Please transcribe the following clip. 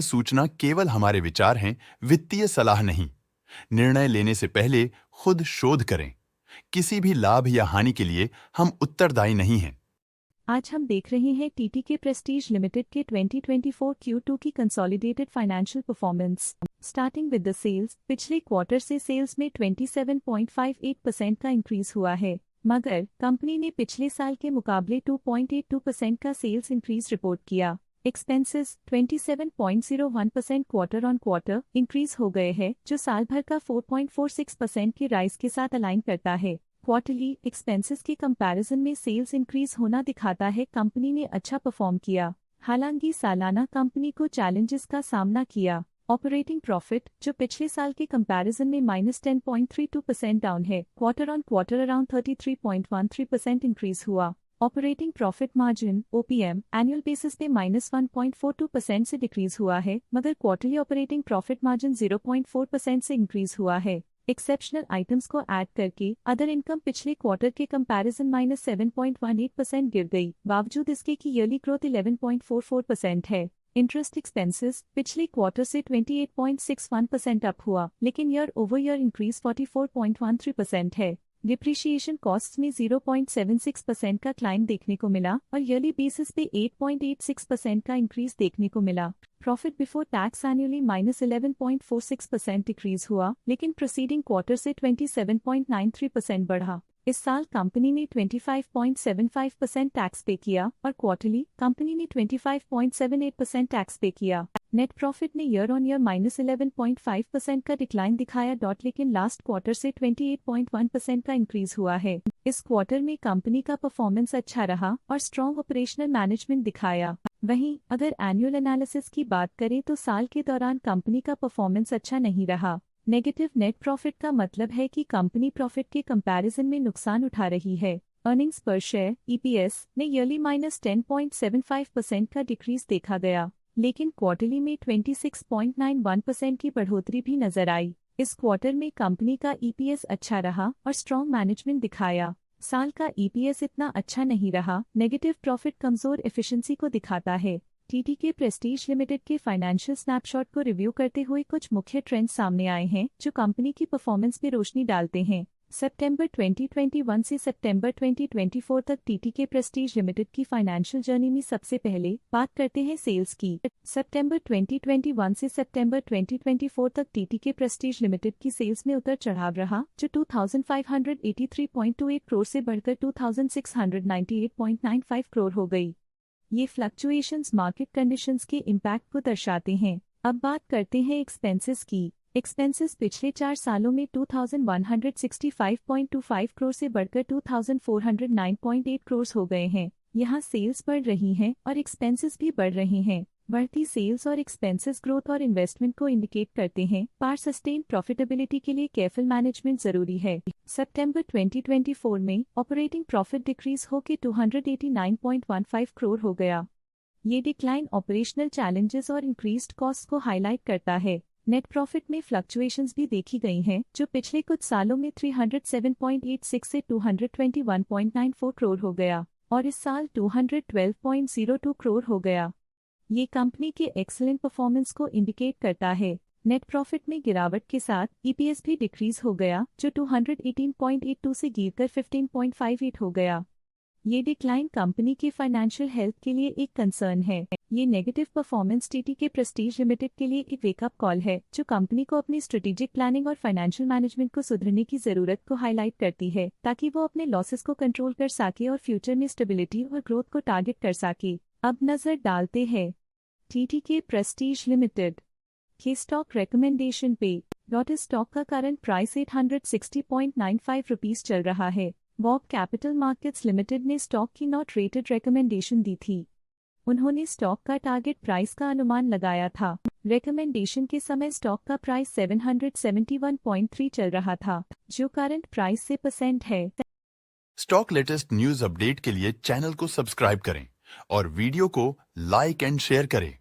सूचना केवल हमारे विचार हैं, वित्तीय सलाह नहीं। निर्णय लेने से पहले खुद शोध करें। किसी भी लाभ या हानि के लिए हम उत्तरदायी नहीं हैं। आज हम देख रहे हैं टीटीके प्रेस्टीज लिमिटेड के 2024 Q2 की consolidated financial performance. Starting with the sales, पिछले क्वार्टर से सेल्स में 27.58% का इंक्रीज हुआ है, मगर कंपनी ने पिछले साल के मुकाबले 2.82% का सेल्स इंक्रीज रिपोर्ट किया। Expenses 27.01% quarter on quarter increase हो गए हैं, जो साल भर का 4.46% की राइज के साथ अलाइन करता है। क्वार्टरली एक्सपेंसेस के कंपैरिजन में सेल्स इंक्रीज होना दिखाता है कंपनी ने अच्छा परफॉर्म किया। हालांकि सालाना कंपनी को चैलेंजेस का सामना किया। ऑपरेटिंग प्रॉफिट, जो पिछले साल के कंपैरिजन में -10.32% डाउन है, quarter on quarter around 33.13% increase हुआ। Operating profit margin OPM annual basis पे -1.42% से डिक्रीज हुआ है, मगर क्वार्टरली ऑपरेटिंग प्रॉफिट मार्जिन 0.4% से इंक्रीज हुआ है। एक्सेप्शनल आइटम्स को ऐड करके अदर इनकम पिछले क्वार्टर के कंपैरिजन -7.18% गिर गई, बावजूद इसके कि ईयरली ग्रोथ 11.44% है। इंटरेस्ट एक्सपेंसेस पिछले क्वार्टर से 28.61% अप हुआ, लेकिन ईयर ओवर ईयर इंक्रीज 44.13% है। डिप्रिशिएशन कॉस्ट्स में 0.76% का क्लाइम देखने को मिला और ईयरली बेसिस पे 8.86% का इंक्रीज देखने को मिला। Profit before tax annually -11.46% decrease हुआ, लेकिन प्रोसीडिंग क्वार्टर से 27.93% बढ़ा। इस साल कंपनी ने 25.75% टैक्स पे किया और क्वार्टरली कंपनी ने 25.78% टैक्स पे किया। नेट प्रॉफिट ने ईयर ऑन ईयर -11.5% का डिक्लाइन दिखाया, लेकिन लास्ट क्वार्टर से 28.1% का इंक्रीज हुआ है। इस क्वार्टर में कंपनी का परफॉर्मेंस अच्छा रहा और स्ट्रॉन्ग ऑपरेशनल मैनेजमेंट दिखाया। वहीं अगर एनुअल एनालिसिस की बात करें तो साल के दौरान कंपनी का परफॉर्मेंस अच्छा नहीं रहा। नेगेटिव नेट प्रॉफिट का मतलब है कि कंपनी प्रॉफिट के कंपैरिजन में नुकसान उठा रही है। अर्निंग्स पर शेयर EPS ने ईयरली -10.75% का डिक्रीज देखा गया, लेकिन क्वार्टरली में 26.91% की बढ़ोतरी भी नजर आई। इस क्वार्टर में कंपनी का EPS अच्छा रहा और स्ट्रॉन्ग मैनेजमेंट दिखाया। साल का EPS इतना अच्छा नहीं रहा। नेगेटिव प्रॉफिट कमजोर एफिशिएंसी को दिखाता है। टीटीके प्रेस्टीज लिमिटेड के फाइनेंशियल स्नैपशॉट को रिव्यू करते हुए कुछ मुख्य ट्रेंड्स सामने आए हैं जो कंपनी की परफॉर्मेंस पे रोशनी डालते हैं। सितंबर 2021 से सितंबर 2024 तक टीटीके प्रेस्टीज लिमिटेड की फाइनेंशियल जर्नी में सबसे पहले बात करते हैं सेल्स की। सितंबर 2021 से सितंबर 2024 तक टीटीके प्रेस्टीज लिमिटेड की सेल्स में उतर चढ़ाव रहा, जो 2583.28 करोड़ से बढ़कर 2698.95 करोड़ हो गई। ये फ्लक्चुएशंस मार्केट कंडीशंस के इम्पैक्ट को दर्शाते हैं। अब बात करते हैं एक्सपेंसेस की। एक्सपेंसेस पिछले 4 सालों में 2165.25 करोड़ से बढ़कर 2409.8 करोड़ हो गए हैं। यहाँ सेल्स बढ़ रही हैं और एक्सपेंसेस भी बढ़ रहे हैं। बढ़ती सेल्स और एक्सपेंसेस ग्रोथ और इन्वेस्टमेंट को इंडिकेट करते हैं, पर सस्टेन प्रॉफिटेबिलिटी के लिए केयरफुल मैनेजमेंट जरूरी है। सितंबर 2024 में ऑपरेटिंग प्रॉफिट डिक्रीज होकर 289.15 करोड़ हो गया। ये डिक्लाइन ऑपरेशनल चैलेंजेस और इंक्रीज्ड कॉस्ट को हाईलाइट करता है। नेट प्रॉफिट में फ्लक्चुएशंस भी देखी गई हैं, जो पिछले कुछ सालों में 307.86 से 221.94 करोड़ हो गया और इस साल 212.02 करोड़ हो गया। ये कंपनी के एक्सीलेंट परफॉर्मेंस को इंडिकेट करता है। नेट प्रॉफिट में गिरावट के साथ EPS भी डिक्रीज हो गया, जो 218.82 से गिरकर 15.58 हो गया। ये डिक्लाइन कंपनी की फाइनेंशियल हेल्थ के लिए एक कंसर्न है। ये negative performance TTK Prestige limited के लिए एक वेकअप कॉल है, जो कंपनी को अपनी स्ट्रेटेजिक प्लानिंग और फाइनेंशियल मैनेजमेंट को सुधरने की जरूरत को हाईलाइट करती है, ताकि वो अपने लॉसेस को कंट्रोल कर सके और फ्यूचर में स्टेबिलिटी और ग्रोथ को टारगेट कर सके। अब नजर डालते हैं टीटीके प्रेस्टीज लिमिटेड के स्टॉक रिकमेंडेशन पे। डॉट स्टॉक का करंट प्राइस 860.95 रुपीस चल रहा है। बॉब कैपिटल मार्केट्स लिमिटेड ने स्टॉक की नॉट रेटेड रिकमेंडेशन दी थी। उन्होंने स्टॉक का टारगेट प्राइस का अनुमान लगाया था। रिकमेंडेशन के समय स्टॉक का प्राइस 771.3 चल रहा था, जो करंट प्राइस से % है। स्टॉक लेटेस्ट न्यूज अपडेट के लिए चैनल को सब्सक्राइब करें और वीडियो को लाइक एंड शेयर करें।